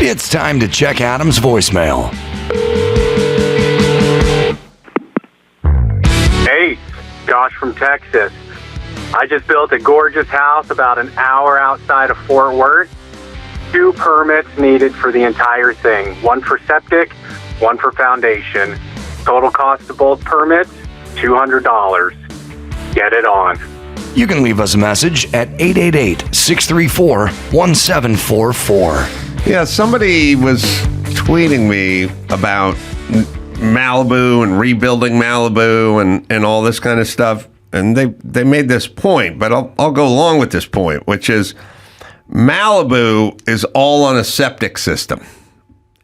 It's time to check Adam's voicemail. Hey, Josh from Texas. I just built a gorgeous house about an hour outside of Fort Worth. 2 permits needed for the entire thing. 1 for septic, 1 for foundation. Total cost of both permits, $200. Get it on. You can leave us a message at 888-634-1744. Yeah, somebody was tweeting me about Malibu and rebuilding Malibu and all this kind of stuff. And they made this point, but I'll go along with this point, which is Malibu is all on a septic system.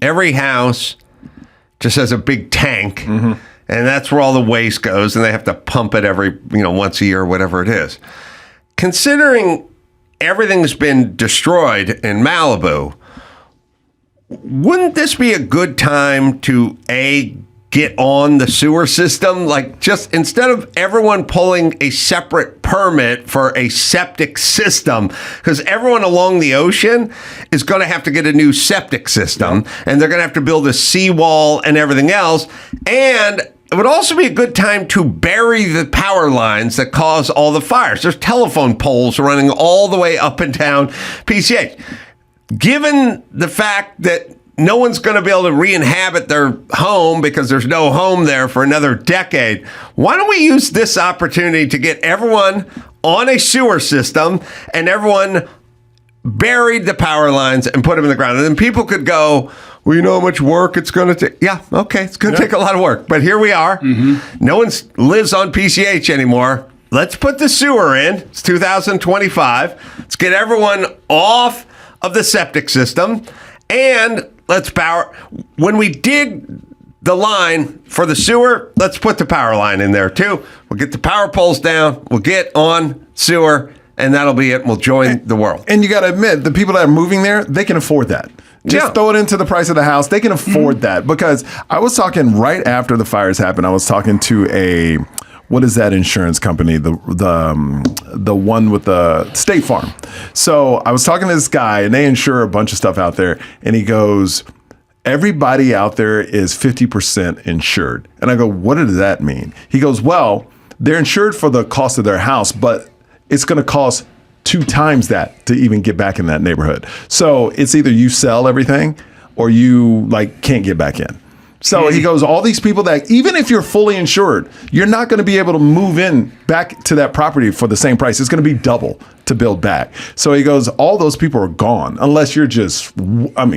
Every house just has a big tank, and that's where all the waste goes, and they have to pump it every, once a year or whatever it is. Considering everything's been destroyed in Malibu, wouldn't this be a good time to, get on the sewer system? Like, just instead of everyone pulling a separate permit for a septic system, because everyone along the ocean is going to have to get a new septic system, and they're going to have to build a seawall and everything else. And it would also be a good time to bury the power lines that cause all the fires. There's telephone poles running all the way up and down PCH. Given the fact that no one's going to be able to re-inhabit their home because there's no home there for another decade, why don't we use this opportunity to get everyone on a sewer system and everyone buried the power lines and put them in the ground? And then people could go, well, you know how much work it's going to take? Yeah, okay, it's going to take a lot of work. But here we are. No one lives on PCH anymore. Let's put the sewer in. It's 2025. Let's get everyone off of the septic system. And let's power. When we dig the line for the sewer, let's put the power line in there too. We'll get the power poles down. We'll get on sewer, and that'll be it. We'll join the world. And you got to admit, the people that are moving there, they can afford that. Just throw it into the price of the house. They can afford that. Because I was talking right after the fires happened, I was talking to what is that insurance company? The one with the State Farm. So I was talking to this guy, and they insure a bunch of stuff out there. And he goes, everybody out there is 50% insured. And I go, what does that mean? He goes, well, they're insured for the cost of their house, but it's going to cost 2 times that to even get back in that neighborhood. So it's either you sell everything or you can't get back in. So he goes, all these people that, even if you're fully insured, you're not going to be able to move in back to that property for the same price. It's going to be double to build back. So he goes, all those people are gone unless you're just,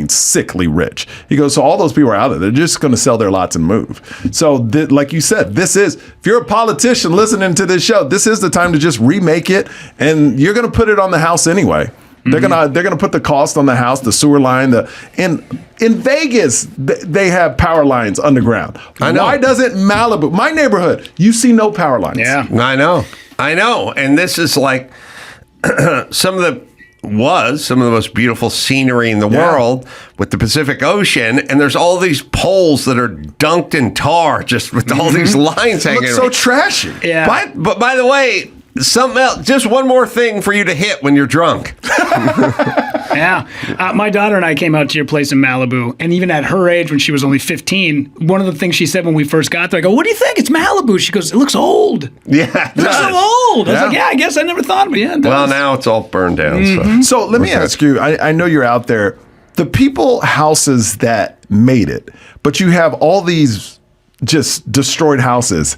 sickly rich. He goes, so all those people are out there. They're just going to sell their lots and move. So like you said, if you're a politician listening to this show, this is the time to just remake it, and you're going to put it on the house anyway. They're gonna put the cost on the house, the sewer line. In Vegas, they have power lines underground. I know. Why doesn't Malibu, my neighborhood, you see no power lines? Yeah, I know. And this is like some of the most beautiful scenery in the world with the Pacific Ocean, and there's all these poles that are dunked in tar, just with all these lines hanging. Looks so trashy. Yeah. But by the way, something else, just one more thing for you to hit when you're drunk. Yeah. My daughter and I came out to your place in Malibu, and even at her age, when she was only 15, one of the things she said when we first got there, I go, what do you think? It's Malibu. She goes, it looks old. Yeah. It looks so old. I was like, yeah, I guess I never thought of it. Yeah, it does. Well, now it's all burned down. So let me ask you, I know you're out there, the houses that made it, but you have all these just destroyed houses.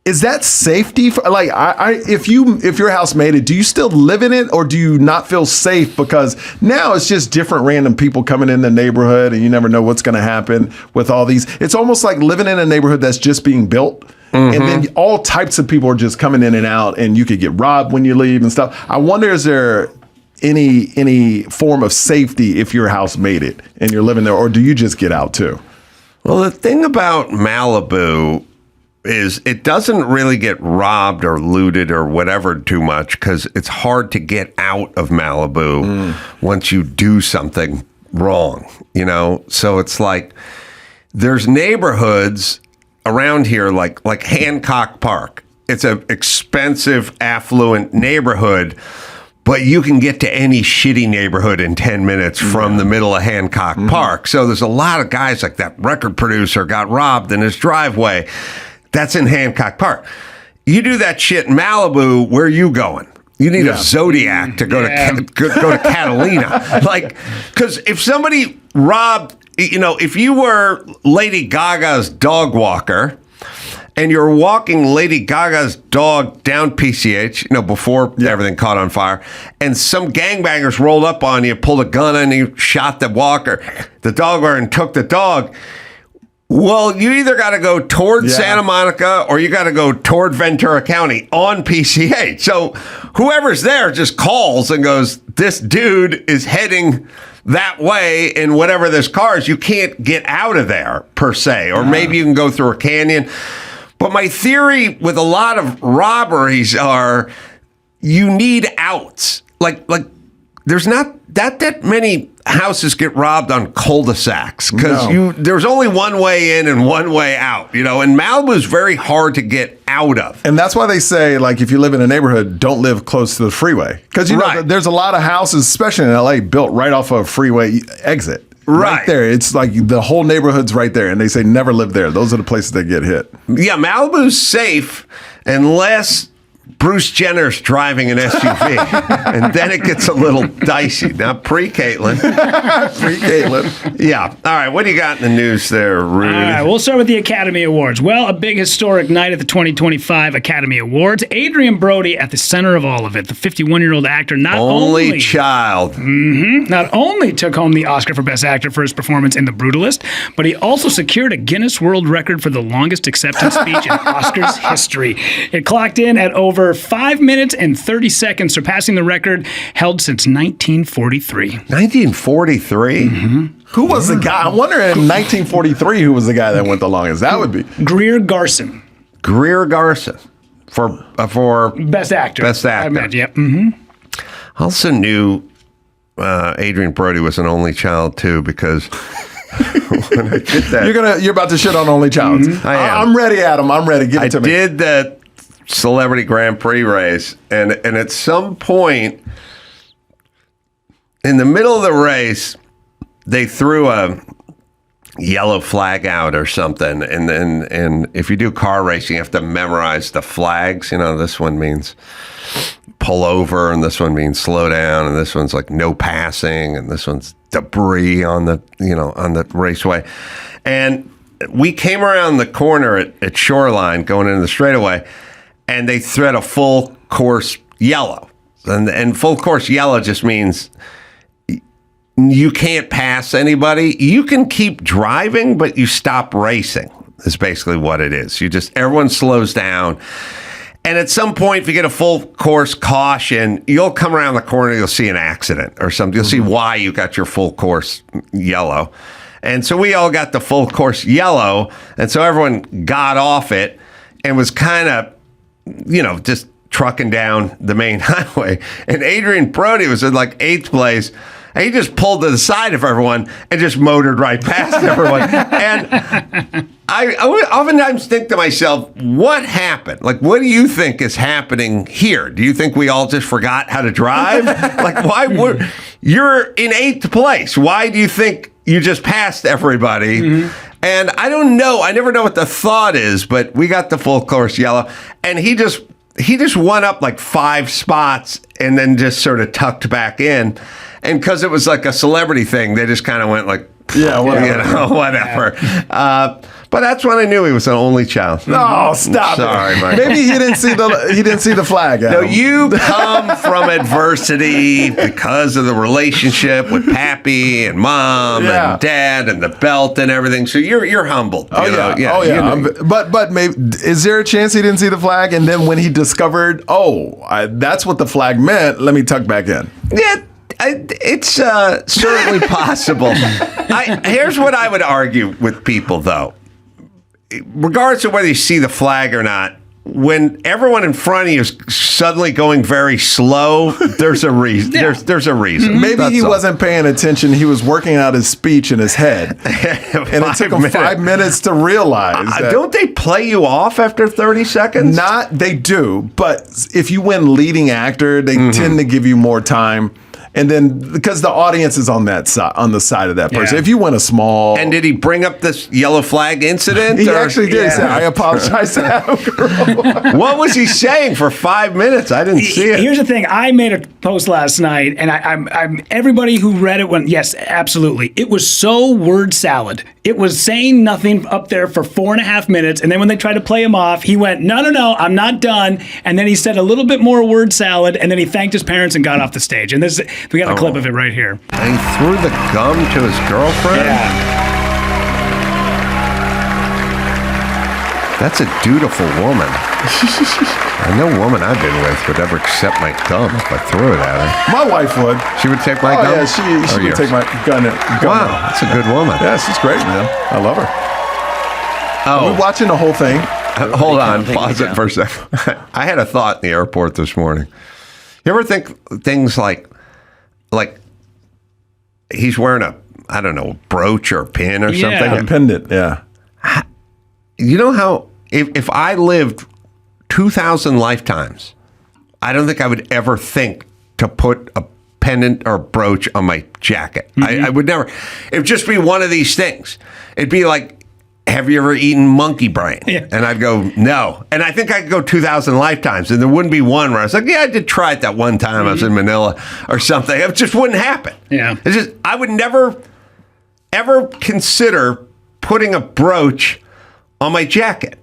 Is that safety? If your house made it, do you still live in it, or do you not feel safe because now it's just different random people coming in the neighborhood, and you never know what's going to happen with all these? It's almost like living in a neighborhood that's just being built, and then all types of people are just coming in and out, and you could get robbed when you leave and stuff. I wonder, is there any form of safety if your house made it and you're living there, or do you just get out too? Well, the thing about Malibu is it doesn't really get robbed or looted or whatever too much because it's hard to get out of Malibu once you do something wrong, So it's like there's neighborhoods around here like Hancock Park. It's an expensive, affluent neighborhood, but you can get to any shitty neighborhood in 10 minutes from the middle of Hancock Park. So there's a lot of guys like that record producer got robbed in his driveway. That's in Hancock Park. You do that shit in Malibu, where are you going? You need a Zodiac to go to go to Catalina. Like, because if somebody robbed, if you were Lady Gaga's dog walker and you're walking Lady Gaga's dog down PCH, before everything caught on fire, and some gangbangers rolled up on you, pulled a gun and you shot the walker, the dog walker, and took the dog. Well, you either got to go toward Santa Monica or you got to go toward Ventura County on PCH. So whoever's there just calls and goes, this dude is heading that way in whatever this car is. You can't get out of there, per se. Or maybe you can go through a canyon. But my theory with a lot of robberies are you need outs. Like there's not that many houses get robbed on cul-de-sacs because there's only one way in and one way out, and Malibu is very hard to get out of. And that's why they say, like, if you live in a neighborhood, don't live close to the freeway. Because, there's a lot of houses, especially in LA, built right off of a freeway exit. Right there. It's like the whole neighborhood's right there. And they say never live there. Those are the places that get hit. Yeah, Malibu's safe unless Bruce Jenner's driving an SUV, and then it gets a little dicey. Now, pre-Caitlin. Yeah. All right, what do you got in the news there, Rudy? All right, we'll start with the Academy Awards. Well, a big historic night at the 2025 Academy Awards. Adrien Brody at the center of all of it. The 51-year-old actor not only took home the Oscar for Best Actor for his performance in The Brutalist, but he also secured a Guinness World Record for the longest acceptance speech in Oscars history. It clocked in at over 5 minutes and 30 seconds, surpassing the record held since 1943. 1943? Who was the guy? I wonder in 1943 who was the guy that went the longest. That would be Greer Garson. Greer Garson for Best Actor. Best Actor. I meant, yep. I also knew Adrien Brody was an only child too, because when I did that, you're about to shit on only child. I am. I'm ready, Adam. I'm ready. Give it to me. I did that Celebrity Grand Prix race, and at some point in the middle of the race, they threw a yellow flag out or something, and if you do car racing, you have to memorize the flags. This one means pull over, and this one means slow down, and this one's like no passing, and this one's debris on the raceway. And we came around the corner at Shoreline going into the straightaway, and they thread a full course yellow. And full course yellow just means you can't pass anybody. You can keep driving, but you stop racing, is basically what it is. Everyone slows down. And at some point, if you get a full course caution, you'll come around the corner, you'll see an accident or something. You'll see why you got your full course yellow. And so we all got the full course yellow. And so everyone got off it and was kind of, just trucking down the main highway. And Adrien Brody was in like 8th place. And he just pulled to the side of everyone and just motored right past everyone. And I oftentimes think to myself, what happened? Like, what do you think is happening here? Do you think we all just forgot how to drive? Like, you're in 8th place. Why do you think you just passed everybody? And I don't know. I never know what the thought is, but we got the full course yellow. And he just won up like 5 spots and then just sort of tucked back in. And because it was like a celebrity thing, they just kind of went like, whatever. But that's when I knew he was an only child. No, stop it. Sorry, Mike. Maybe he didn't see the flag. Adam. No, you come from adversity because of the relationship with Pappy and Mom and Dad and the belt and everything. So you're humbled. But maybe is there a chance he didn't see the flag, and then when he discovered, that's what the flag meant, let me tuck back in? Yeah. It's certainly possible. Here's what I would argue with people, though. Regardless of whether you see the flag or not, when everyone in front of you is suddenly going very slow, there's a reason. There's a reason. Maybe That's he all. wasn't paying attention. He was working out his speech in his head. And it took him 5 minutes to realize that. Don't they play you off after 30 seconds? They do. But if you win leading actor, they tend to give you more time. And then because the audience is on that side, on the side of that person. Yeah. If you win a small, And did he bring up this yellow flag incident? he or- actually did. He said, "I apologize to Adam Carolla." What was he saying for 5 minutes? I didn't see it. Here's the thing. I made a post last night, and I'm everybody who read it went, yes, absolutely. It was so word salad. It was saying nothing up there for 4.5 minutes, and then when they tried to play him off, he went, no, I'm not done. And then he said a little bit more word salad, and then he thanked his parents and got off the stage. And we got a clip of it right here. And he threw the gum to his girlfriend? Yeah. That's a dutiful woman. No woman I've been with would ever accept my gum if I threw it at her. My wife would. She would take my Oh gum? yeah, she Or would yours? take my gun. Wow, that's a good woman. Yeah, she's great, man. I love her. Oh, We're watching the whole thing. hold on. Pause it for a second. I had a thought in the airport this morning. You ever think things like he's wearing a, I don't know, brooch or a pin or Yeah. something? Pendant, yeah. You know how if I lived 2,000 lifetimes, I don't think I would ever think to put a pendant or brooch on my jacket. I would never. It would just be one of these things. It'd be like, have you ever eaten monkey brain? Yeah. And I'd go, no. And I think I could go 2,000 lifetimes, and there wouldn't be one where I was like, yeah, I did try it that one time I was in Manila or something. It just wouldn't happen. Yeah. It's just, I would never, ever consider putting a brooch on my jacket.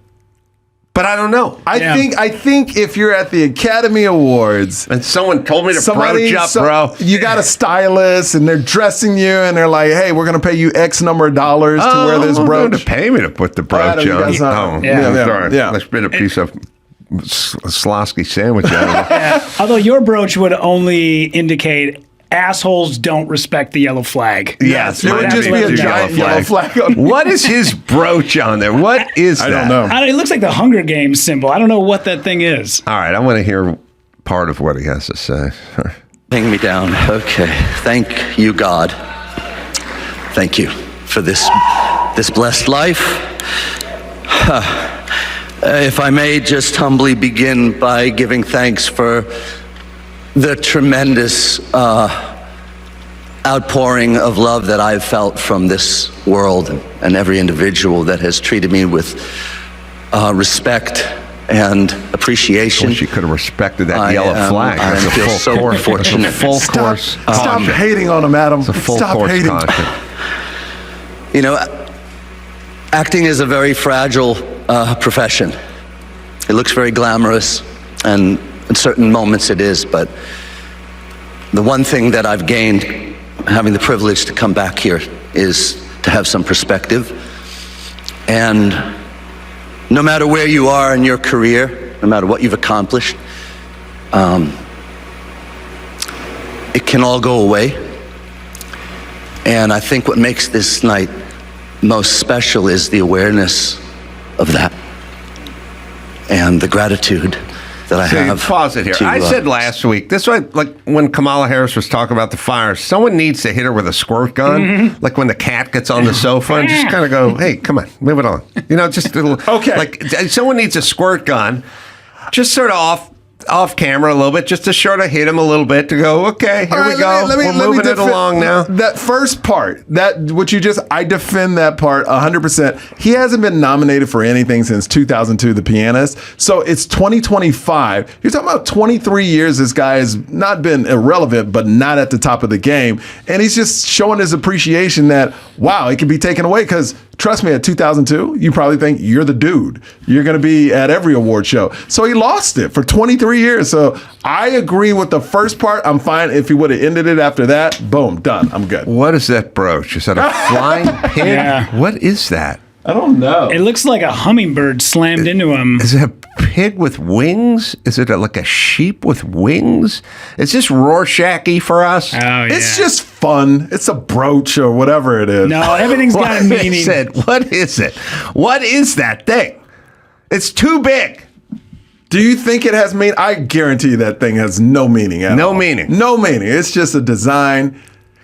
But I don't know. I think if you're at the Academy Awards, And someone told me to brooch up, bro. you got a stylist and they're dressing you and they're like, "Hey, we're gonna pay you X number of dollars to wear this They're brooch." going to pay me to put the brooch Adam, you on. guys not- Oh, Yeah. Yeah, sorry. yeah. Let's bit a piece of Slosky sandwich out of it. Although your brooch would only indicate assholes don't respect the yellow flag. Yes, It would just be a giant yellow flag. On What is his brooch on there? What is that? I don't know. It looks like the Hunger Games symbol. I don't know what that thing is. All right, I want to hear part of what he has to say. Hang me down. Okay. Thank you, God. Thank you for this blessed life. If I may just humbly begin by giving thanks for the tremendous outpouring of love that I've felt from this world and every individual that has treated me with respect and appreciation. Wish you could have respected that yellow flag. I That's a feel full so course. fortunate. That's a full course. Stop caution. hating on him, Adam. It's a full Stop course hating. caution. You know, acting is a very fragile profession. It looks very glamorous, and in certain moments it is, but the one thing that I've gained having the privilege to come back here is to have some perspective. And no matter where you are in your career, no matter what you've accomplished, it can all go away. And I think what makes this night most special is the awareness of that and the gratitude that I have. Pause it here. I said last week, this way, like when Kamala Harris was talking about the fires, someone needs to hit her with a squirt gun, like when the cat gets on the sofa, and just kind of go, hey, come on, move it on. You know, just a little. Okay. Like someone needs a squirt gun, just sort of off camera a little bit, just to sort of hit him a little bit to go, okay, here we go. We're moving it along now. That first part, I defend that part 100%. He hasn't been nominated for anything since 2002, The Pianist. So it's 2025. You're talking about 23 years this guy has not been irrelevant, but not at the top of the game. And he's just showing his appreciation that, wow, it can be taken away because trust me, at 2002, you probably think you're the dude. You're going to be at every award show. So he lost it for 23 years. So I agree with the first part. I'm fine. If he would have ended it after that, boom, done. I'm good. What is that brooch? Is that a flying pin? Yeah. What is that? I don't know. It looks like a hummingbird slammed into him. Is it a pig with wings? Is it like a sheep with wings? Is this Rorschach-y for us? Oh, yeah. It's just fun. It's a brooch or whatever it is. No, everything's got a meaning. What is it? What is that thing? It's too big. Do you think it has meaning? I guarantee you that thing has no meaning at all. No meaning. No meaning. It's just a design.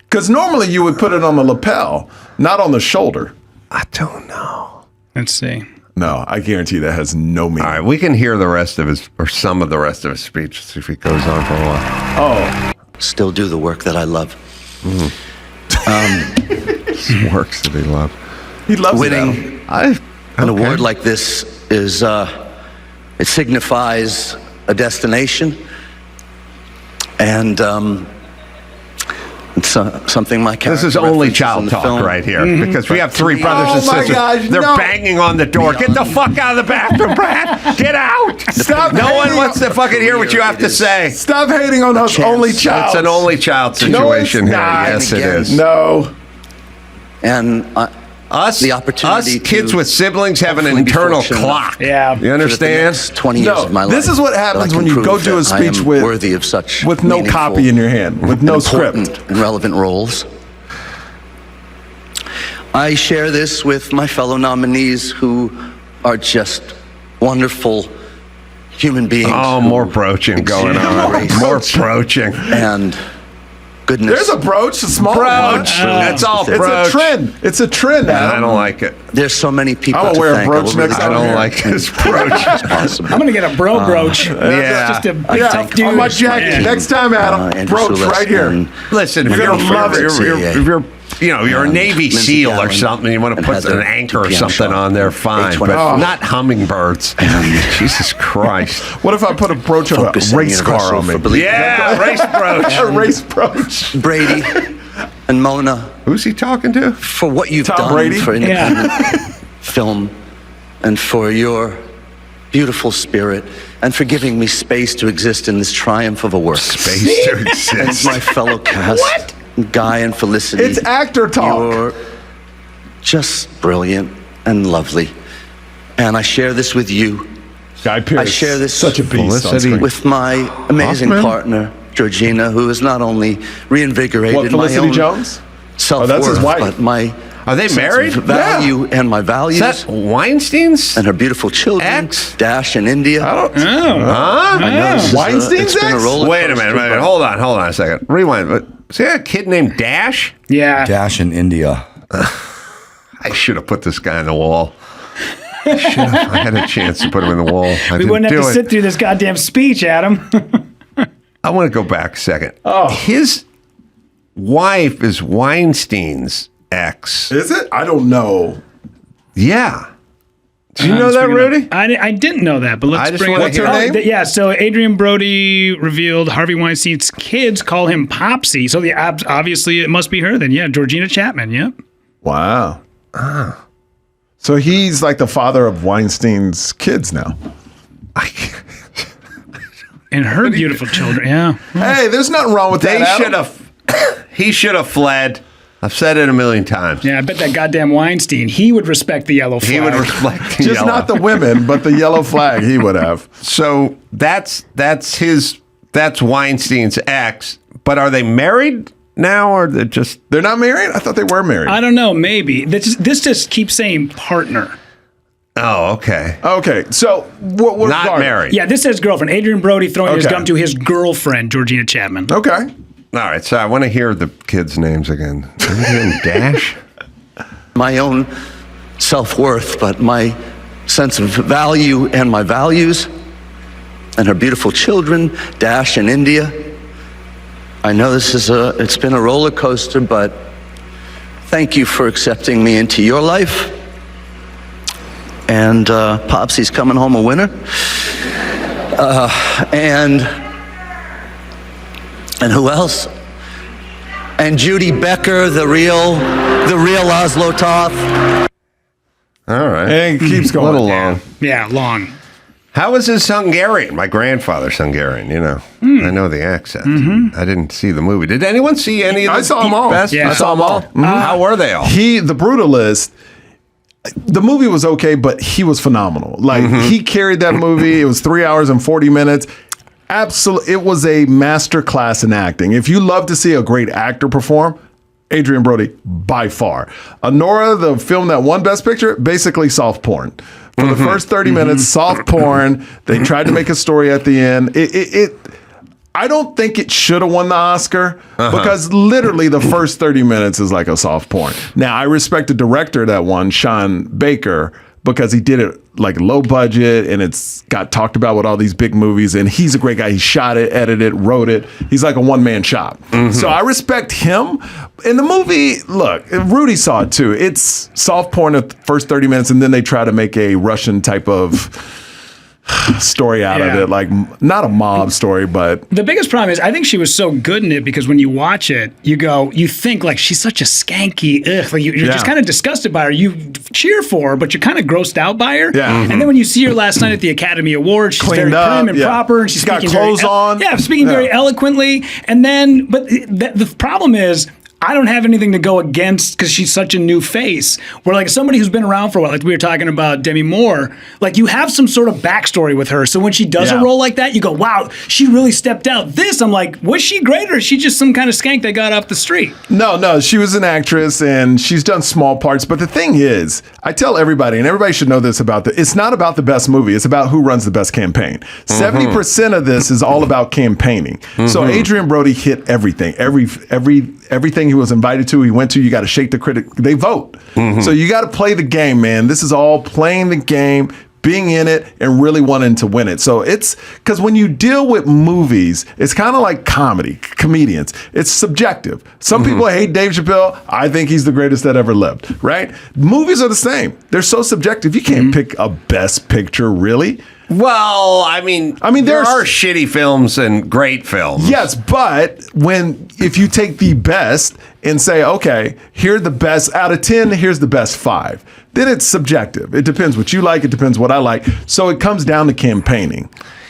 Because normally you would put it on the lapel, not on the shoulder. I don't know. Let's see. No, I guarantee that has no meaning. All right, we can hear the rest of his, or some of the rest of his speech, see if he goes on for a while. Oh. Still do the work that I love. Works that he loves. He loves Winning an award like this is, it signifies a destination, and it's something my character. This is only references in child the talk film. right here, because we have three brothers Oh and my sisters. gosh, They're no. banging on the door. Get the fuck out of the bathroom, Brad. Get out. Stop No one hating wants to fucking hear what you have to say. Stop hating on us only child. It's an only child situation here. Yes, it is. No. And Us, the opportunity us kids to with siblings have an hopefully be internal fortunate clock. Yeah. You for the understand? next 20 years No, of my life. this is what that I happens can when you go prove do a that I speech am with worthy of such with no meaningful copy in your hand, with no and script. important and relevant roles. I share this with my fellow nominees who are just wonderful human beings. Oh, who more broaching going exude on. grace More broaching. and goodness. There's a brooch, a small Broach. brooch. That's all It's broach. a trend. It's a trend, I Adam. don't like it. There's so many people I'm gonna to wear a thank. brooch I will really next I time. don't here. like his broach. possible. I'm gonna get a brooch. Yeah. Just a big Yeah, tough dude. on my jacket. Yeah. Next time, Adam, Andrew brooch Celeste right here. and Listen, if You're you're, gonna love it. you're a Navy Lindsay SEAL or Gallen something, you want to and put Heather an anchor or Piano something Shaw. on there, fine, but H1. not hummingbirds. Jesus Christ. What if I put a brooch of Focus a on race car universal on me? for belief. Yeah, race brooch. A race brooch. Brady and Mona, Who's he talking to? for what you've Tom done Brady? for independent film and for your beautiful spirit and for giving me space to exist in this triumph of a work. Space to And exist. my fellow cast, Guy and Felicity. It's actor talk. You're just brilliant and lovely. And I share this with you, Guy Pearce. I share this Such a beast on Felicity. screen. with my amazing Hoffman? partner, Georgina, who has not only reinvigorated What, my Felicity own Jones? self-worth, that's his wife. but my Are they sense married? of value and my values, Is that Weinstein's? and her beautiful children, Ex? Dash and India. Huh? I know this is Weinstein's it's been a ex? roller Wait a coaster, minute. but Hold on a second. Rewind. But see that kid named Dash? Yeah. Dash in India. I should have put this guy on the wall. I had a chance to put him in the wall. We wouldn't have to sit through this goddamn speech, Adam. I want to go back a second. Oh. His wife is Weinstein's ex. Is it? I don't know. Yeah. Do you know that, Rudy? I didn't know that, but let's I just bring it wanna up. hear- What's her name? Yeah, so Adrien Brody revealed Harvey Weinstein's kids call him Popsy. So obviously it must be her then. Yeah, Georgina Chapman. Yep. Wow. So he's like the father of Weinstein's kids now. And her beautiful children. Yeah. Hey, there's nothing wrong with that. They Adam. should have. He should have fled. I've said it a million times. Yeah, I bet that goddamn Weinstein, he would respect the yellow flag. He would reflect the Just yellow. not the women, but the yellow flag he would have. So that's Weinstein's ex. But are they married now, or they're just? They're not married? I thought they were married. I don't know, maybe. This just keeps saying partner. Oh, okay. Okay, so what Not regard? married. Yeah, this says girlfriend. Adrien Brody throwing his Okay. gum to his girlfriend, Georgina Chapman. Okay. All right. So I want to hear the kids' names again. Dash. my own self-worth, but my sense of value and my values, and her beautiful children, Dash and India. I know it's been a roller coaster, but thank you for accepting me into your life. And Popsy's coming home a winner. And who else? And Judy Becker, the real Oslo Toth. All right. And it keeps A going. little long. Yeah, long. How was his Hungarian? My grandfather's Hungarian, you know. I know the accent. I didn't see the movie. Did anyone see any of the I saw them all. Best? Yeah. I saw them all. How were they all? The Brutalist, the movie was okay, but he was phenomenal. Like, he carried that movie. It was 3 hours and 40 minutes. Absolutely. It was a master class in acting. If you love to see a great actor perform, Adrien Brody, by far. Anora, the film that won Best Picture, basically soft porn. For the first 30 minutes, soft porn. They tried to make a story at the end. I don't think it should have won the Oscar because literally the first 30 minutes is like a soft porn. Now, I respect the director that won, Sean Baker, because he did it like low budget and it's got talked about with all these big movies. And he's a great guy. He shot it, edited it, wrote it. He's like a one-man shop. So I respect him. In the movie, look, Rudy saw it too. It's soft porn the first 30 minutes and then they try to make a Russian type of story out of it, like not a mob story, but the biggest problem is I think she was so good in it because when you watch it, you think like she's such a skanky, like you're just kind of disgusted by her. You cheer for her, but you're kind of grossed out by her. And then when you see her last night at the Academy Awards, she's cleaned very up, prim and proper, and she's got speaking clothes on. Speaking very eloquently. And then, but the problem is, I don't have anything to go against because she's such a new face. Where like somebody who's been around for a while, like we were talking about Demi Moore, like you have some sort of backstory with her. So when she does a role like that, you go, wow, she really stepped out. This, I'm like, was she great or is she just some kind of skank that got off the street? No, she was an actress and she's done small parts. But the thing is, I tell everybody, and everybody should know this it's not about the best movie. It's about who runs the best campaign. 70% of this is all about campaigning. So Adrien Brody hit everything. Everything he was invited to, he went to, you got to shake the critic. They vote. So you got to play the game, man. This is all playing the game, being in it, and really wanting to win it. So it's because when you deal with movies, it's kind of like comedians. It's subjective. Some people hate Dave Chappelle. I think he's the greatest that ever lived, right? Movies are the same. They're so subjective. You can't pick a best picture, really. Well, I mean, there are shitty films and great films. Yes, but if you take the best and say, okay, here are the best out of 10, here's the best 5, then it's subjective. It depends what you like. It depends what I like. So it comes down to campaigning.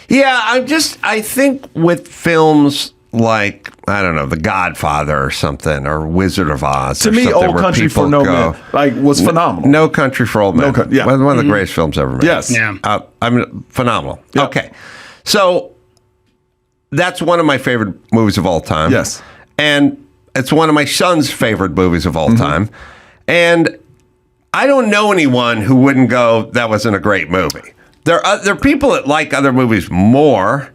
Yeah, I think with films like, I don't know, The Godfather or something, or Wizard of Oz. To me, Old Country for No Men was phenomenal. No Country for Old Men. One of the greatest films ever made. Yes. Yeah. I mean, phenomenal. Yep. Okay. So that's one of my favorite movies of all time. Yes. And it's one of my son's favorite movies of all time. And I don't know anyone who wouldn't go, that wasn't a great movie. There are people that like other movies more.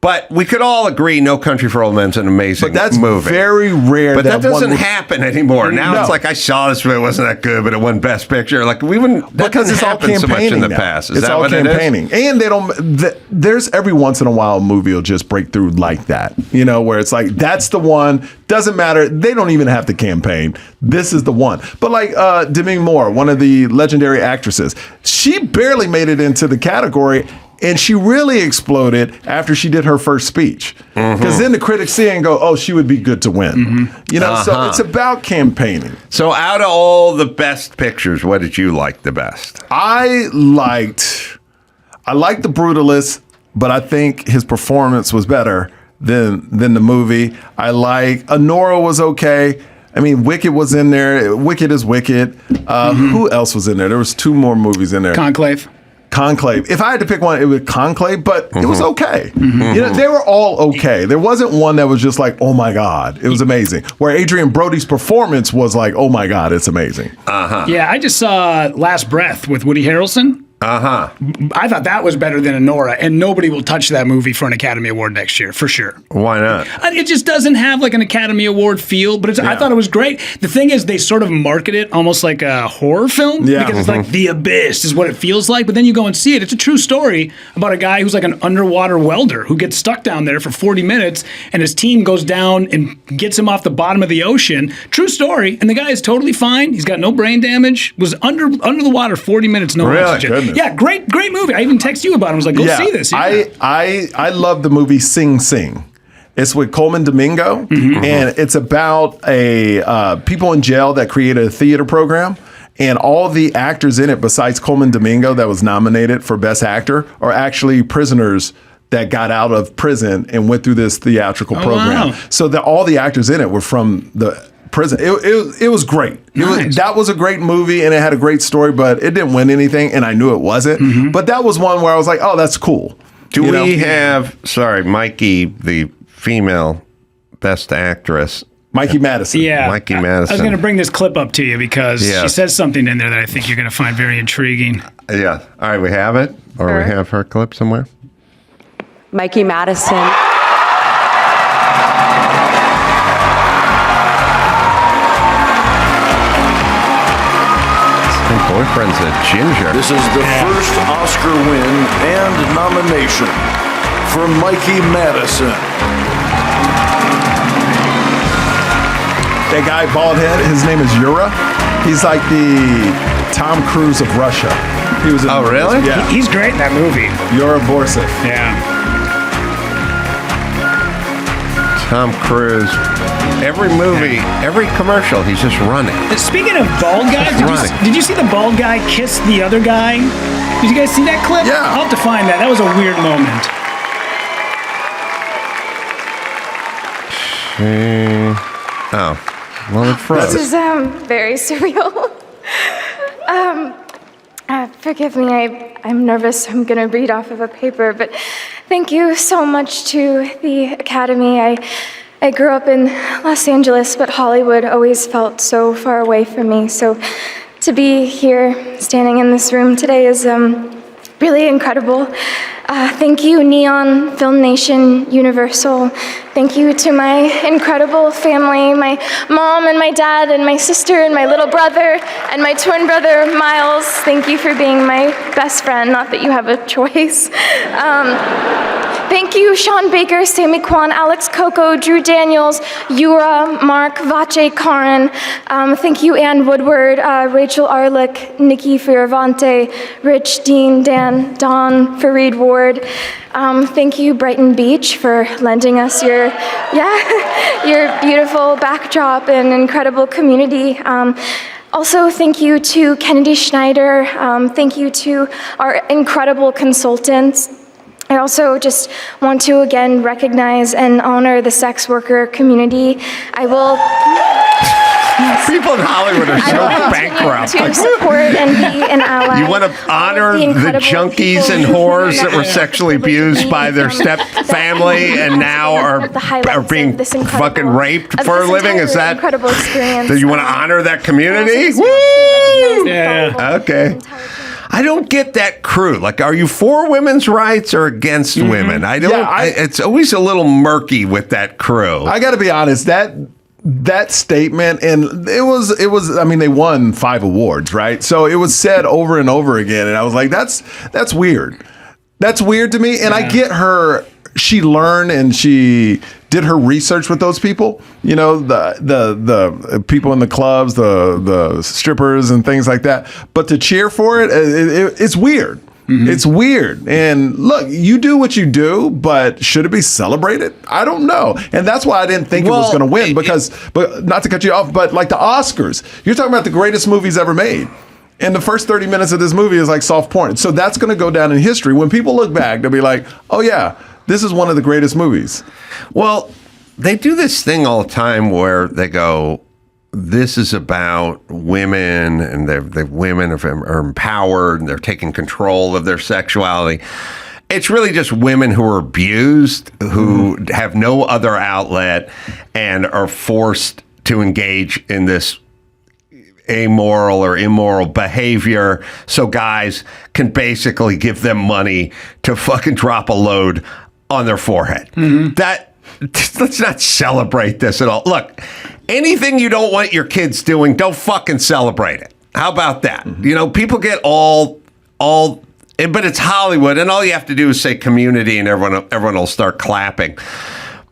But we could all agree No Country for Old Men's an amazing movie. But that's very rare. But that doesn't happen anymore. Now it's like, I saw this movie, it wasn't that good, but it won Best Picture. Like Because it's all campaigning so much in the past. Is it's that all what campaigning. It is? And they don't, there's every once in a while a movie will just break through like that. Where it's like, that's the one, doesn't matter. They don't even have to campaign. This is the one. But like Demi Moore, one of the legendary actresses, she barely made it into the category. And she really exploded after she did her first speech. Because then the critics see it and go, oh, she would be good to win. So it's about campaigning. So out of all the best pictures, what did you like the best? I liked The Brutalist, but I think his performance was better than the movie. Anora was okay. I mean, Wicked was in there. Wicked is Wicked. Who else was in there? There was 2 more movies in there. Conclave. If I had to pick one, it would Conclave, but it was okay. They were all okay. There wasn't one that was just like, oh my God, it was amazing. Where Adrien Brody's performance was like, oh my God, it's amazing. Yeah, I just saw Last Breath with Woody Harrelson. I thought that was better than Anora, and nobody will touch that movie for an Academy Award next year, for sure. Why not? It just doesn't have like an Academy Award feel, but I thought it was great. The thing is, they sort of market it almost like a horror film, because it's like The Abyss is what it feels like, but then you go and see it. It's a true story about a guy who's like an underwater welder who gets stuck down there for 40 minutes, and his team goes down and gets him off the bottom of the ocean. True story, and the guy is totally fine. He's got no brain damage, was under the water 40 minutes, no oxygen. Goodness. Yeah, great movie. I even texted you about it. I was like, go see this. Yeah. I love the movie Sing Sing. It's with Coleman Domingo, and it's about people in jail that created a theater program. And all the actors in it, besides Coleman Domingo, that was nominated for Best Actor, are actually prisoners that got out of prison and went through this theatrical program. Wow. So all the actors in it were from the prison. It was great. Nice. That was a great movie, and it had a great story, but it didn't win anything, and I knew it wasn't. But that was one where I was like, oh, that's cool. Do we have, Mikey, the female Best Actress, Mikey Madison. Yeah. Mikey I was Madison. going to bring this clip up to you because she Yes. says something in there that I think you're going to find very intriguing. Yeah. All right, we have it? Or we have her clip somewhere? Mikey Madison. Her boyfriend's a ginger. This is the first Oscar win and nomination for Mikey Madison. That guy, bald head, his name is Yura. He's like the Tom Cruise of Russia. He was. Oh, really? Yeah. He's great in that movie. Yura Borsov. Yeah. Tom Cruise. Every movie, every commercial, he's just running. Speaking of bald guys, Right. did you see the bald guy kiss the other guy? Did you guys see that clip? Yeah. I'll have to find that. That was a weird moment. Oh, well, it froze. This is very surreal. Forgive me, I'm nervous. I'm going to read off of a paper, but thank you so much to the Academy. I grew up in Los Angeles, but Hollywood always felt so far away from me. So to be here, standing in this room today is really incredible. Thank you, Neon, Film Nation, Universal. Thank you to my incredible family, my mom and my dad and my sister and my little brother and my twin brother, Miles. Thank you for being my best friend, not that you have a choice. Thank you, Sean Baker, Sammy Kwan, Alex Coco, Drew Daniels, Yura, Mark, Vache, Karin. Thank you, Ann Woodward, Rachel Arlick, Nikki Fioravante, Rich, Dean, Dan, Don, Fareed Ward. Thank you, Brighton Beach, for lending us your beautiful backdrop and incredible community. Also, thank you to Kennedy Schneider. Thank you to our incredible consultants. I also just want to again recognize and honor the sex worker community. I will. People in Hollywood are so I will bankrupt. continue to support and be an ally. You want to honor of the incredible junkies people and who whores that were have sexually the privilege abused of by their being step from family that and now of the highlights are being of this incredible- fucking raped of for a this living? Is entire that? incredible experience? Do you want to honor that community? Also, just Woo! Yeah. Okay. I don't get that crew. Like, are you for women's rights or against women? I don't. Yeah, it's always a little murky with that crew. I got to be honest. That statement, and it was. I mean, they won 5 awards, right? So it was said over and over again, and I was like, that's weird. That's weird to me. And I get her. She learned and she did her research with those people. You know, the people in the clubs, the strippers and things like that. But to cheer for it's weird. Mm-hmm. It's weird. And look, you do what you do, but should it be celebrated? I don't know. And that's why I didn't think it was going to win but not to cut you off, but like the Oscars, you're talking about the greatest movies ever made. And the first 30 minutes of this movie is like soft porn. So that's going to go down in history. When people look back, they'll be like, oh yeah, this is one of the greatest movies. Well, they do this thing all the time where they go, this is about women, and the women are empowered, and they're taking control of their sexuality. It's really just women who are abused, who have no other outlet, and are forced to engage in this amoral or immoral behavior, so guys can basically give them money to fucking drop a load on their forehead. Let's not celebrate this at all. Look, anything you don't want your kids doing, don't fucking celebrate it. How about that? You know, people get all, but it's Hollywood, and all you have to do is say community, and everyone will start clapping.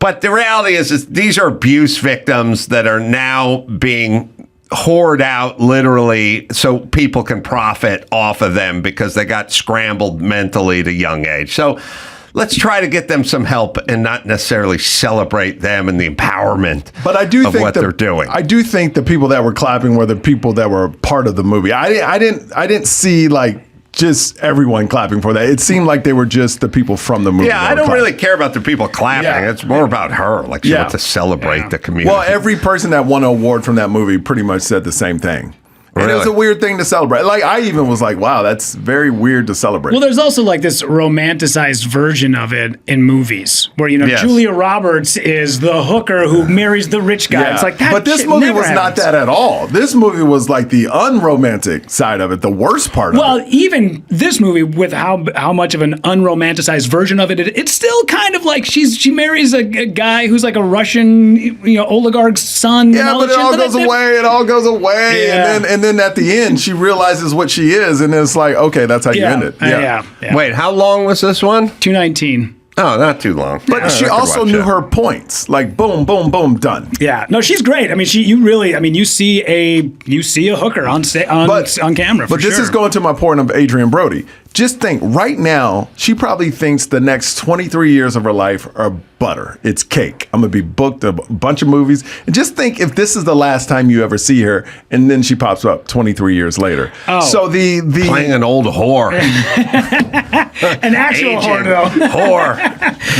But the reality is these are abuse victims that are now being hoard out literally so people can profit off of them because they got scrambled mentally at a young age. So let's try to get them some help and not necessarily celebrate them and the empowerment of what they're doing. I do think the people that were clapping were the people that were part of the movie. I didn't see like just everyone clapping for that. It seemed like they were just the people from the movie. Yeah, I don't really care about the people clapping. Yeah. It's more about her. Like, she wants to celebrate the community. Well, every person that won an award from that movie pretty much said the same thing. And it was a weird thing to celebrate. Like, I even was like, wow, that's very weird to celebrate. Well, there's also like this romanticized version of it in movies where, Julia Roberts is the hooker who marries the rich guy. It's like that. But this shit movie never was not happens. that at all. This movie was like the unromantic side of it, the worst part of it. Well, even this movie, with how much of an unromanticized version of it, it's still kind of like she marries a guy who's like a Russian, oligarch's son. Yeah, but it all goes away. It all goes away, and then at the end, she realizes what she is, and it's like, okay, that's how you end it. Yeah. Wait, how long was this one? 219. Oh, not too long. But she also knew her points. Like, boom, boom, boom, done. Yeah. No, she's great. I mean, you see a hooker on camera. But this is going to my point of Adrien Brody. Just think, right now, she probably thinks the next 23 years of her life are butter. It's cake. I'm going to be booked a bunch of movies. And just think if this is the last time you ever see her, and then she pops up 23 years later. Oh. So the playing an old whore. An actual whore, though. Whore.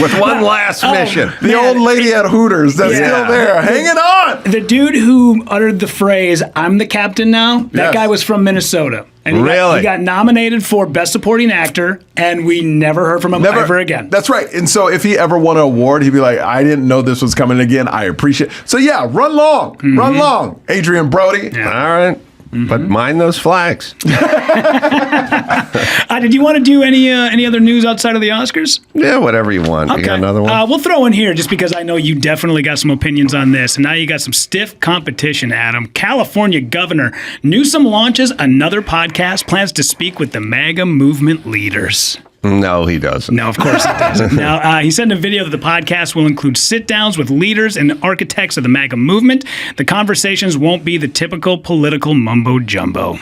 With one last mission. The old lady at Hooters that's still there, hanging on. The dude who uttered the phrase, "I'm the captain now," that guy was from Minnesota. And he got nominated for Best Supporting Actor, and we never heard from him ever again. That's right. And so if he ever won an award, he'd be like, I didn't know this was coming again. I appreciate it. So yeah, run long. Run long. Adrien Brody. Yeah. All right. But mind those flags. Did you want to do any other news outside of the Oscars? Yeah, whatever you want. Okay. You got another one? We'll throw in here just because I know you definitely got some opinions on this. And now you got some stiff competition, Adam. California Governor Newsom launches another podcast, plans to speak with the MAGA movement leaders. No, he doesn't. No, of course he doesn't. Now, he said in a video that the podcast will include sit-downs with leaders and architects of the MAGA movement. The conversations won't be the typical political mumbo-jumbo.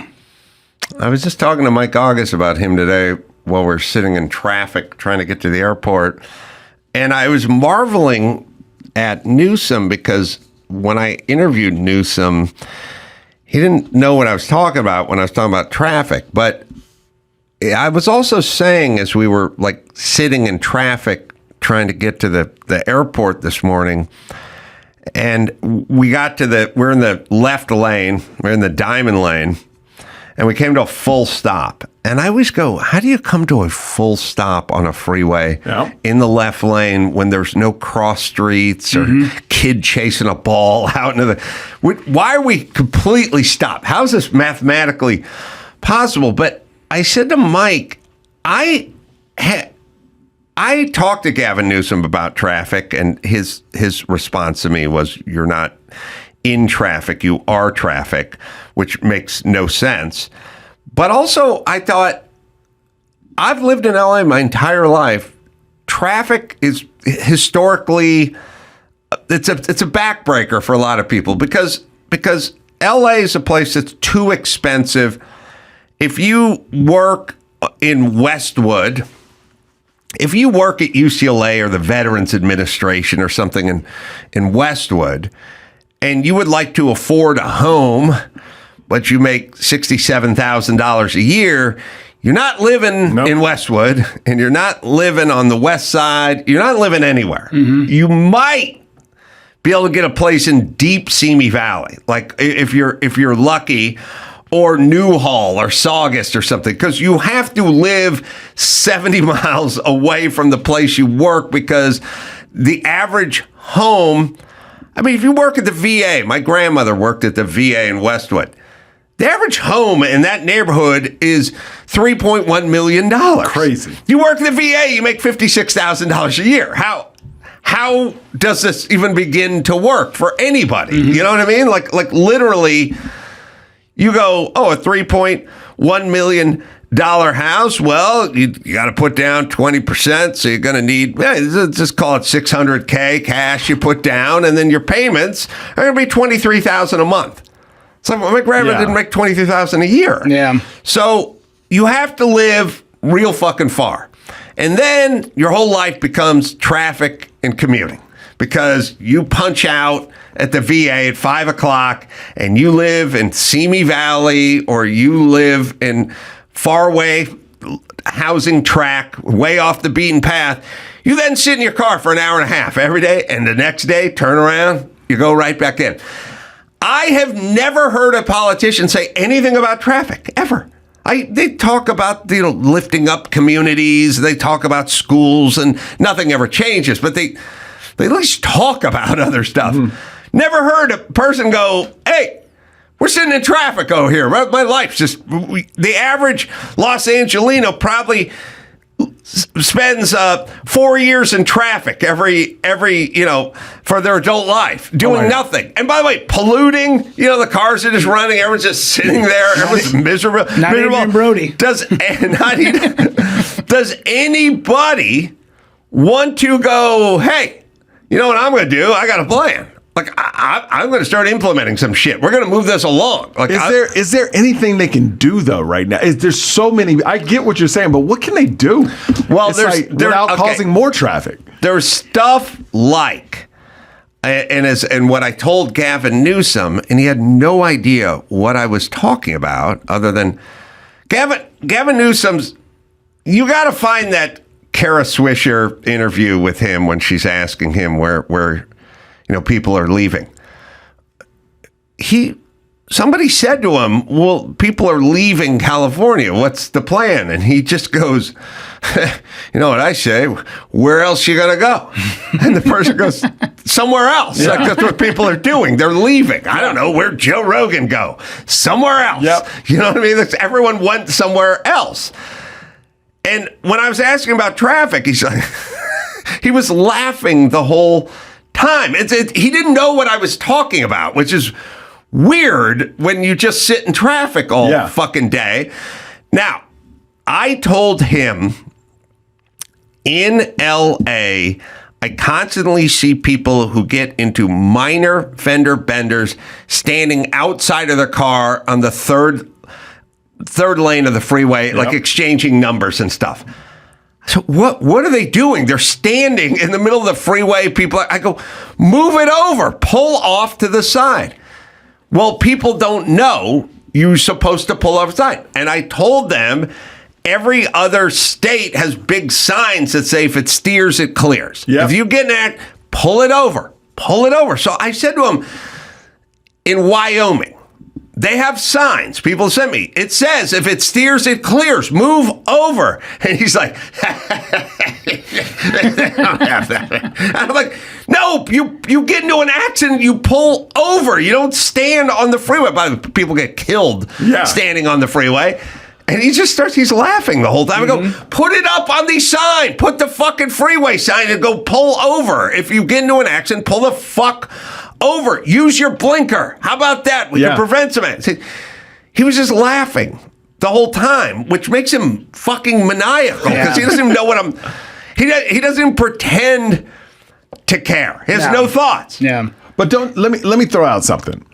I was just talking to Mike August about him today while we're sitting in traffic trying to get to the airport. And I was marveling at Newsom because when I interviewed Newsom, he didn't know what I was talking about when I was talking about traffic. But I was also saying as we were like sitting in traffic trying to get to the airport this morning, and we're in the left lane, we're in the diamond lane, and we came to a full stop. And I always go, how do you come to a full stop on a freeway in the left lane when there's no cross streets or kid chasing a ball out into the... Why are we completely stopped? How is this mathematically possible? But I said to Mike, I talked to Gavin Newsom about traffic, and his response to me was, "You're not in traffic, you are traffic," which makes no sense. But also, I thought, I've lived in LA my entire life. Traffic is historically, it's a backbreaker for a lot of people because LA is a place that's too expensive. If you work in Westwood, if you work at UCLA or the Veterans Administration or something in Westwood, and you would like to afford a home, but you make $67,000 a year, you're not living in Westwood, and you're not living on the West Side. You're not living anywhere. You might be able to get a place in deep Simi Valley, like if you're lucky. Or Newhall or Saugus or something, because you have to live 70 miles away from the place you work because the average home, I mean, if you work at the VA, my grandmother worked at the VA in Westwood. The average home in that neighborhood is $3.1 million. Crazy. You work at the VA, you make $56,000 a year. How does this even begin to work for anybody? You know what I mean? Like literally... You go, a $3.1 million house. Well, you got to put down 20%. So you're going to need, just call it $600K cash you put down. And then your payments are going to be $23,000 a month. So my grandma didn't make $23,000 a year. Yeah. So you have to live real fucking far. And then your whole life becomes traffic and commuting. Because you punch out at the VA at 5 o'clock and you live in Simi Valley or you live in faraway housing tract, way off the beaten path. You then sit in your car for an hour and a half every day, and the next day, turn around, you go right back in. I have never heard a politician say anything about traffic, ever. They talk about lifting up communities, they talk about schools, and nothing ever changes, but they at least talk about other stuff. Never heard a person go, hey, we're sitting in traffic over here. My life's just... the average Los Angelino probably spends 4 years in traffic every for their adult life, doing nothing. And by the way, polluting, the cars are just running, everyone's just sitting there, everyone's miserable. Not Adrien Brody. Does anybody want to go, hey, you know what I'm going to do? I got a plan. Like, I'm going to start implementing some shit. We're going to move this along. Like, is there anything they can do, though, right now? There's so many. I get what you're saying, but what can they do? Well, without causing more traffic. There's stuff like, and what I told Gavin Newsom, and he had no idea what I was talking about, other than Gavin Newsom's. You got to find that Kara Swisher interview with him when she's asking him where people are leaving. Somebody said to him, well, people are leaving California. What's the plan? And he just goes, you know what I say? Where else you going to go? And the person goes, somewhere else. Yeah. Like, that's what people are doing. They're leaving. I don't know. Where'd Joe Rogan go? Somewhere else. Yep. You know what I mean? Everyone went somewhere else. And when I was asking about traffic, he's like, he was laughing the whole time. He didn't know what I was talking about, which is weird when you just sit in traffic all fucking day. Now, I told him in LA, I constantly see people who get into minor fender benders standing outside of their car on the third lane of the freeway, like exchanging numbers and stuff. So what are they doing? They're standing in the middle of the freeway. I go, move it over, pull off to the side. Well, people don't know you're supposed to pull off the side. And I told them every other state has big signs that say if it steers, it clears. Yep. If you get in that, pull it over. So I said to him, in Wyoming, they have signs. People sent me. It says, if it steers, it clears. Move over. And he's like, they don't have that. And I'm like, no, you get into an accident, you pull over. You don't stand on the freeway. People get killed standing on the freeway. And he's laughing the whole time. I go, put it up on the sign. Put the fucking freeway sign and go pull over. If you get into an accident, pull the fuck over. Use your blinker. How about that? We can prevent some accidents. He was just laughing the whole time, which makes him fucking maniacal because he doesn't even know what he doesn't even pretend to care. He has no thoughts. Yeah. But let me throw out something.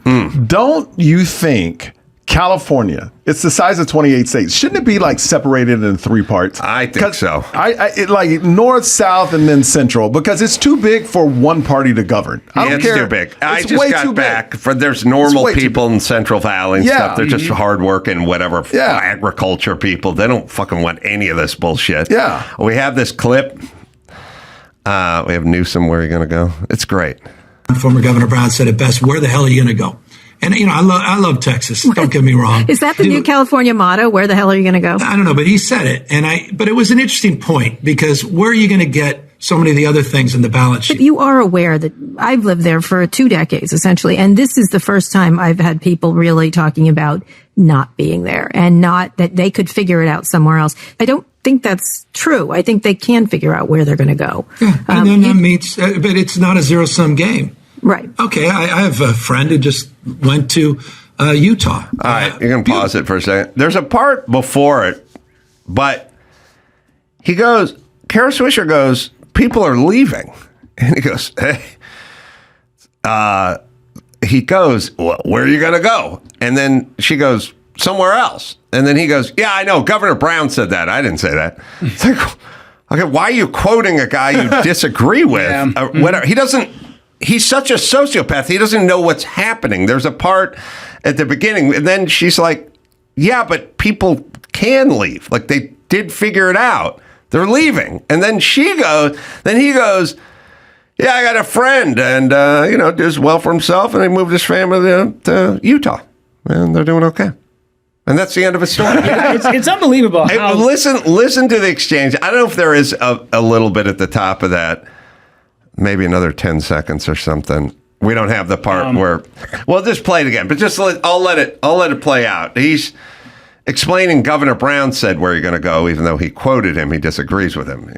Don't you think California, it's the size of 28 states. Shouldn't it be like separated in 3 parts? I think so. It like north, south, and then central, because it's too big for one party to govern. I don't care. It's too big. I just got back. There's normal people in Central Valley and stuff. They're just hardworking, whatever, agriculture people. They don't fucking want any of this bullshit. Yeah. We have this clip. We have Newsom. Where are you going to go? It's great. Former Governor Brown said it best. Where the hell are you going to go? And, I love Texas. Don't get me wrong. Is that the new California motto? Where the hell are you going to go? I don't know, but he said it. But it was an interesting point, because where are you going to get so many of the other things in the balance sheet? But you are aware that I've lived there for 2 decades, essentially. And this is the first time I've had people really talking about not being there and not that they could figure it out somewhere else. I don't think that's true. I think they can figure out where they're going to go. Yeah, and then that means, but it's not a zero-sum game. Right. Okay, I have a friend who just went to Utah. All right, you can pause it for a second. There's a part before it, but Kara Swisher goes, people are leaving. And he goes, hey. He goes, well, where are you going to go? And then she goes, somewhere else. And then he goes, yeah, I know. Governor Brown said that. I didn't say that. It's like, okay, why are you quoting a guy you disagree with? Whatever. He's such a sociopath. He doesn't know what's happening. There's a part at the beginning, and then she's like, yeah, but people can leave. Like, they did figure it out. They're leaving. And then he goes, Yeah, I got a friend, and does well for himself, and he moved his family to Utah, and they're doing okay. And that's the end of his story. Yeah, it's unbelievable. Hey, listen to the exchange. I don't know if there is a little bit at the top of that, maybe another 10 seconds or something. We don't have the part where. Well, just play it again, but I'll let it play out. He's explaining Governor Brown said where you're going to go, even though he quoted him. He disagrees with him.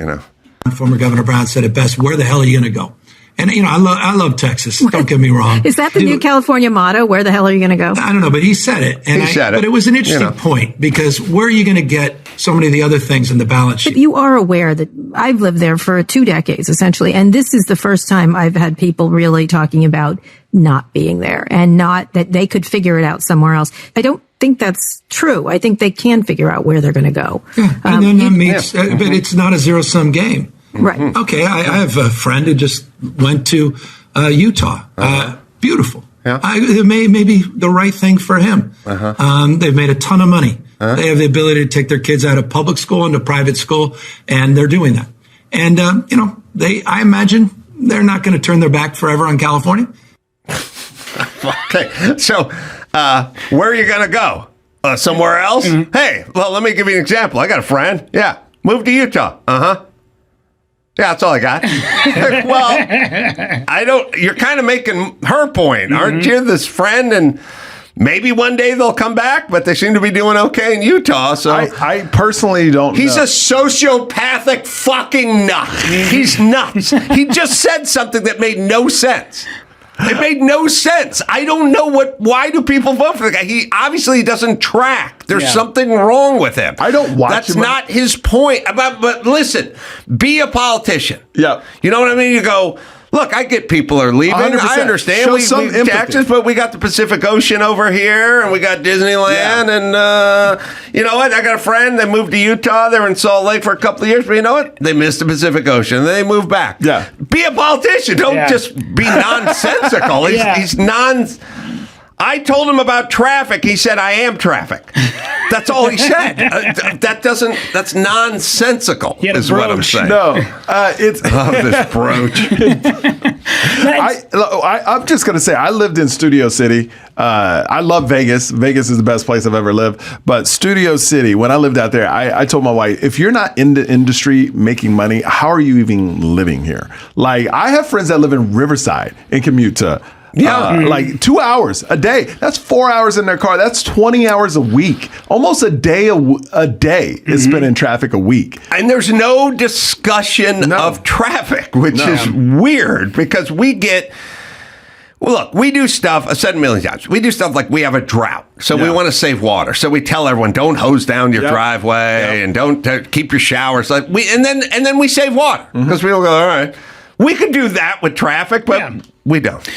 Former Governor Brown said it best. Where the hell are you going to go? And I love Texas. Don't get me wrong. Is that the new California motto? Where the hell are you going to go? I don't know, but he said it. But it was an interesting point, because where are you going to get so many of the other things in the balance sheet? But you are aware that I've lived there for 2 decades, essentially, and this is the first time I've had people really talking about not being there and not that they could figure it out somewhere else. I don't think that's true. I think they can figure out where they're going to go. Yeah, and then that means, but it's not a zero-sum game. Right. Okay, I have a friend who just went to Utah. Beautiful. Yeah. It may be the right thing for him. They've made a ton of money. They have the ability to take their kids out of public school into private school, and they're doing that. And, I imagine they're not going to turn their back forever on California. Okay, so where are you going to go? Somewhere else? Mm-hmm. Hey, well, let me give you an example. I got a friend. Yeah, moved to Utah. Yeah, that's all I got. Well, you're kind of making her point, aren't you? This friend, and maybe one day they'll come back, but they seem to be doing okay in Utah. So I personally don't know. He's a sociopathic fucking nut. He's nuts. He just said something that made no sense. It made no sense. I don't know why do people vote for the guy? He obviously doesn't track. There's something wrong with him. I don't watch That's him. not his point. But listen, be a politician. Yeah. You know what I mean? You go, look, I get people are leaving. 100%. I understand. Show We some empathy. taxes, but we got the Pacific Ocean over here, and we got Disneyland, and you know what? I got a friend that moved to Utah. They were in Salt Lake for a couple of years, but you know what? They missed the Pacific Ocean, and they moved back. Yeah. Be a politician. Don't just be nonsensical. He's I told him about traffic. He said, I am traffic. That's all he said. That's nonsensical, is what I'm saying. No, it's. I love this brooch. I'm just going to say, I lived in Studio City. I love Vegas. Vegas is the best place I've ever lived. But Studio City, when I lived out there, I told my wife, if you're not in the industry making money, how are you even living here? Like, I have friends that live in Riverside and commute to like 2 hours a day. That's 4 hours in their car. That's 20 hours a week. Almost a day is spent in traffic a week. And there's no discussion of traffic, which is weird because we get. Well, look, we do stuff, I said a million times, we do stuff like we have a drought. So we want to save water. So we tell everyone, don't hose down your driveway and don't keep your showers. And then we save water because people go, all right. We could do that with traffic, but we don't.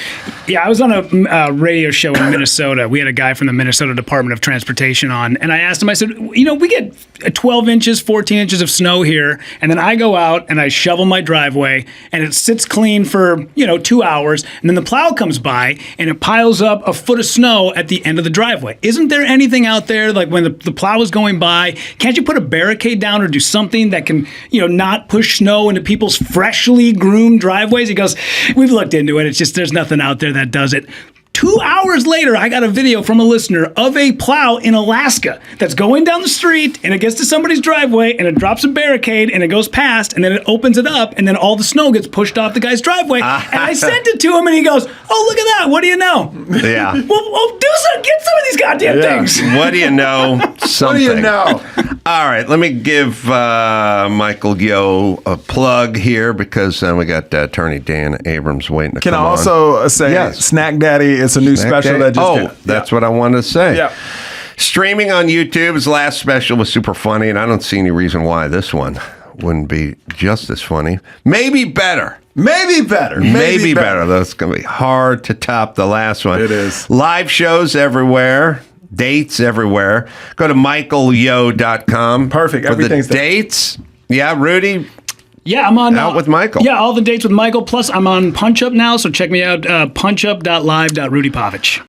Yeah, I was on a radio show in Minnesota. We had a guy from the Minnesota Department of Transportation on, and I asked him, I said, we get 12 inches, 14 inches of snow here, and then I go out and I shovel my driveway, and it sits clean for, 2 hours, and then the plow comes by, and it piles up a foot of snow at the end of the driveway. Isn't there anything out there, like when the plow is going by, can't you put a barricade down or do something that can, not push snow into people's freshly groomed driveways? He goes, we've looked into it. It's just there's nothing out there that does it. 2 hours later, I got a video from a listener of a plow in Alaska that's going down the street, and it gets to somebody's driveway, and it drops a barricade, and it goes past, and then it opens it up, and then all the snow gets pushed off the guy's driveway. And I sent it to him, and he goes, oh, look at that. What do you know? Yeah. Well, do some. Get some of these goddamn things. What do you know? Something. What do you know? All right, let me give Michael Yo a plug here because we got attorney Dan Abrams waiting to come on. Can I also say Snack Daddy? It's a new special that just came. That's what I wanted to say. Yeah. Streaming on YouTube. His last special was super funny, and I don't see any reason why this one wouldn't be just as funny. Maybe better. Maybe better. Maybe better. That's going to be hard to top the last one. It is. Live shows everywhere. Dates everywhere. Go to michaelyo.com. Perfect. For Everything's the dates. Yeah, Rudy. Yeah, I'm on out with Michael. Yeah, all the dates with Michael. Plus, I'm on Punch Up now, so check me out. Punchup.live.rudypavich.